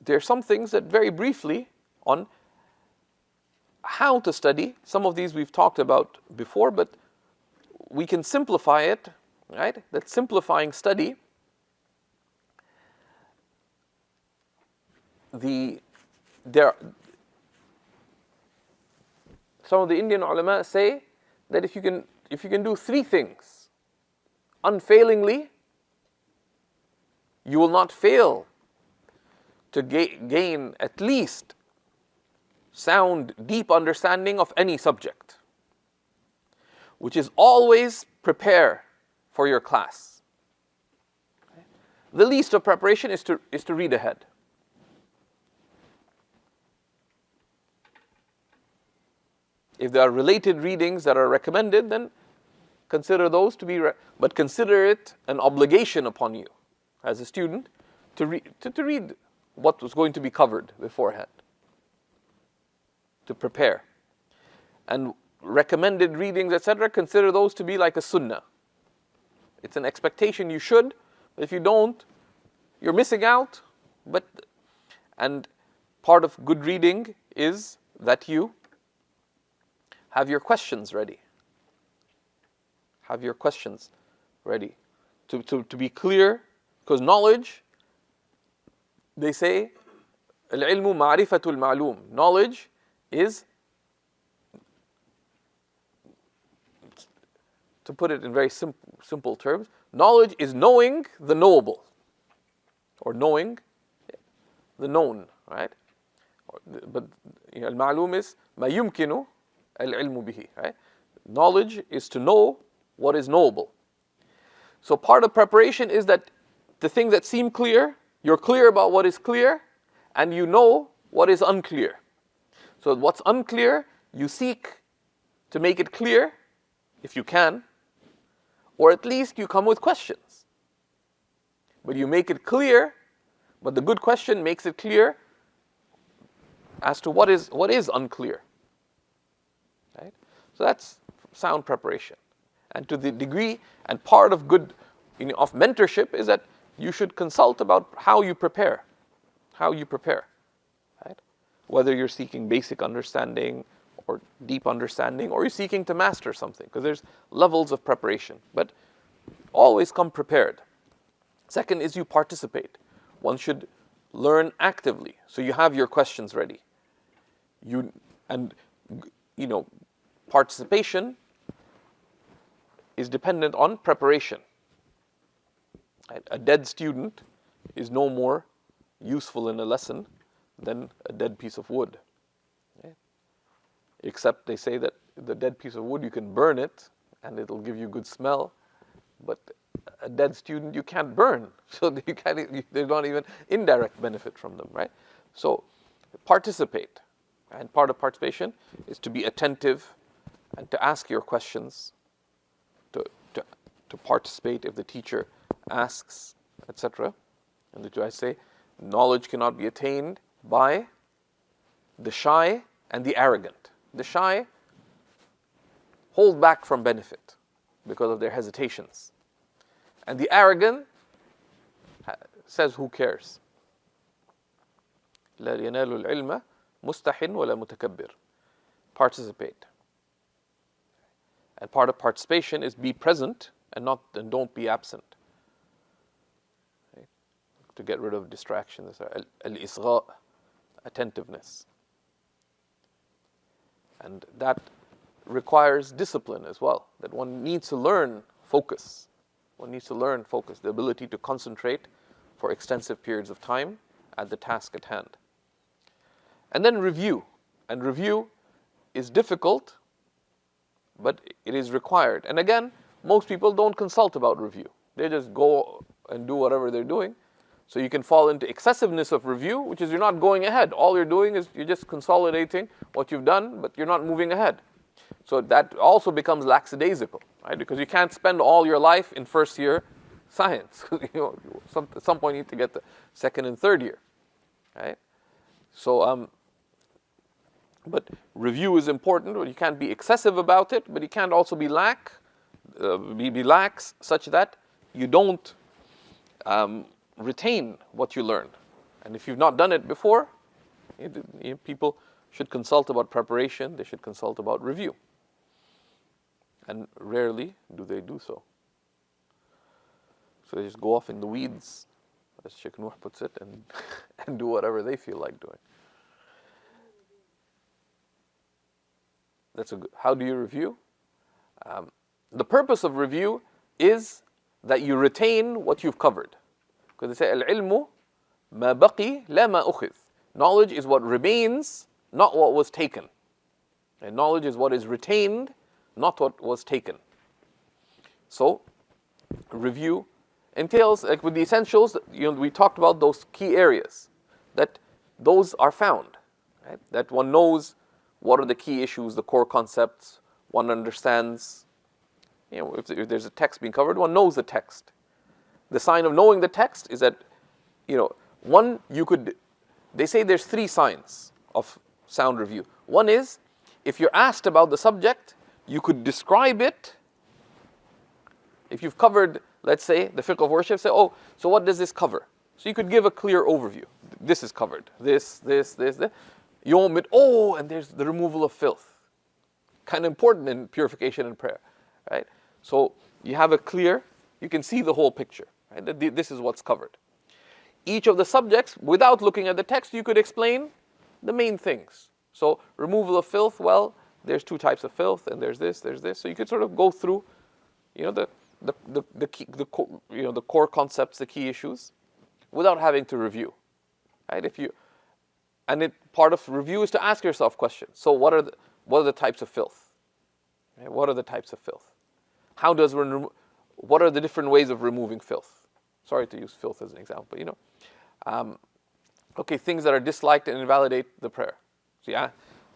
there are some things that very briefly on how to study. Some of these we've talked about before, but we can simplify it, right? That simplifying study, some of the Indian ulama say that if you can do three things unfailingly, you will not fail to gain at least sound, deep understanding of any subject, which is always prepare for your class. The least of preparation is to read ahead. If there are related readings that are recommended, then consider those to be, but consider it an obligation upon you as a student to read what was going to be covered beforehand, to prepare. And recommended readings, etc., consider those to be like a sunnah. It's an expectation you should, but if you don't, you're missing out. And part of good reading is that you have your questions ready. Have your questions ready. To be clear, because knowledge, they say, al-ilmu ma'rifatul ma'loom. Knowledge is, to put it in very simple terms, knowledge is knowing the knowable, or knowing the known, right? But al-ma'loom is ma yumkinu al-ilmu bihi, right? Knowledge is to know what is knowable. So part of preparation is that the things that seem clear, you're clear about what is clear, and you know what is unclear. So what's unclear, you seek to make it clear, if you can, or at least you come with questions. But you make it clear, but the good question makes it clear as to what is unclear. Right? So that's sound preparation. And to the degree, and part of good, of mentorship is that you should consult about how you prepare. How you prepare. Right? Whether you're seeking basic understanding or deep understanding, or you're seeking to master something, because there's levels of preparation. But always come prepared. Second is you participate. One should learn actively, so you have your questions ready. Participation is dependent on preparation. A dead student is no more useful in a lesson than a dead piece of wood. Okay? Except they say that the dead piece of wood, you can burn it and it'll give you good smell, but a dead student you can't burn, so there's not even indirect benefit from them, right? So participate, and part of participation is to be attentive and to ask your questions, to participate if the teacher asks, etc. And I say, knowledge cannot be attained by the shy and the arrogant. The shy hold back from benefit because of their hesitations. And the arrogant says, who cares? لا ينال العلم مستح ولا متكبر. Participate. And part of participation is be present and don't be absent. Right? To get rid of distractions. Al-isgha, attentiveness. And that requires discipline as well. That one needs to learn focus. One needs to learn focus, the ability to concentrate for extensive periods of time at the task at hand. And then review. And review is difficult, but it is required. And again, most people don't consult about review. They just go and do whatever they're doing. So you can fall into excessiveness of review, which is you're not going ahead. All you're doing is you're just consolidating what you've done, but you're not moving ahead. So that also becomes lackadaisical, right? Because you can't spend all your life in first year science. At some point you need to get the second and third year, right? So, but review is important. You can't be excessive about it, but you can't also be lax, such that you don't retain what you learned. And if you've not done it before, people should consult about preparation, they should consult about review. And rarely do they do so. So they just go off in the weeds, as Shaykh Nuh puts it, and do whatever they feel like doing. How do you review? The purpose of review is that you retain what you've covered. Because they say, Al-ilmu ma baqi la ma ukhidh. Knowledge is what remains, not what was taken. And knowledge is what is retained, not what was taken. So, review entails, like with the essentials, we talked about those key areas, that those are found, right? That one knows what are the key issues, the core concepts, one understands, if there's a text being covered, one knows the text. The sign of knowing the text is that, they say there's 3 signs of sound review. One is, if you're asked about the subject, you could describe it. If you've covered, let's say, the fiqh of worship, say, oh, so what does this cover? So you could give a clear overview. This is covered. This. You omit, and there's the removal of filth. Kind of important in purification and prayer, right? So you have you can see the whole picture, right? This is what's covered. Each of the subjects, without looking at the text, you could explain the main things. So removal of filth, well, there's 2 types of filth, and there's this. So you could sort of go through, the core concepts, the key issues, without having to review, right? Part of review is to ask yourself questions. So what are the types of filth? Right? What are the types of filth? What are the different ways of removing filth? Sorry to use filth as an example, things that are disliked and invalidate the prayer. So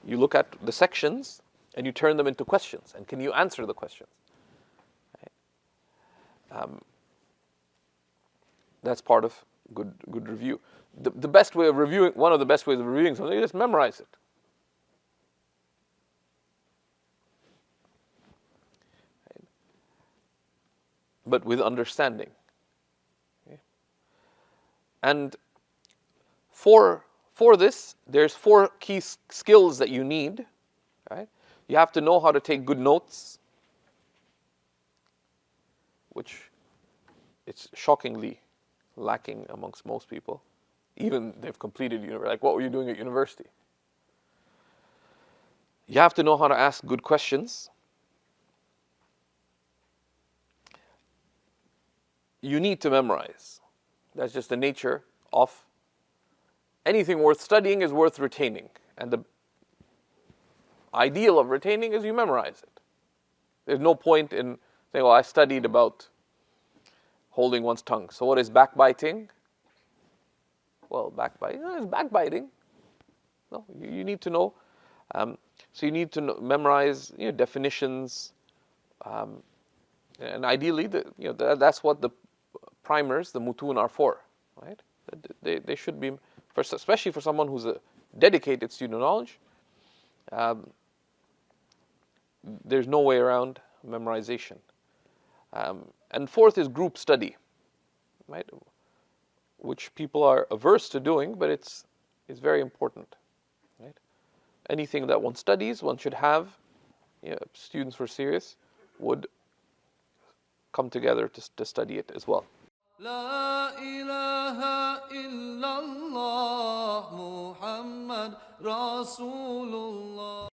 you look at the sections and you turn them into questions. And can you answer the questions? Right? That's part of good review. The best way of reviewing, one of the best ways of reviewing something, is just memorize it. Right? But with understanding. Okay? And for this, there's 4 key skills that you need. Right? You have to know how to take good notes, which it's shockingly lacking amongst most people. Even they've completed university. Like, what were you doing at university? You have to know how to ask good questions. You need to memorize. That's just the nature of anything worth studying is worth retaining. And the ideal of retaining is you memorize it. There's no point in saying, I studied about holding one's tongue. So what is backbiting? Well, backbiting is backbiting. No, you need to know. So you need to memorize definitions, and ideally, that's what the primers, the mutun, are for, right? They should be, especially for someone who's a dedicated student of knowledge. There's no way around memorization. And 4th is group study, right? Which people are averse to doing, but it's very important, right? Anything that one studies, one should have, students who are serious would come together to study it as well. La ilaha illallah Muhammad Rasulullah.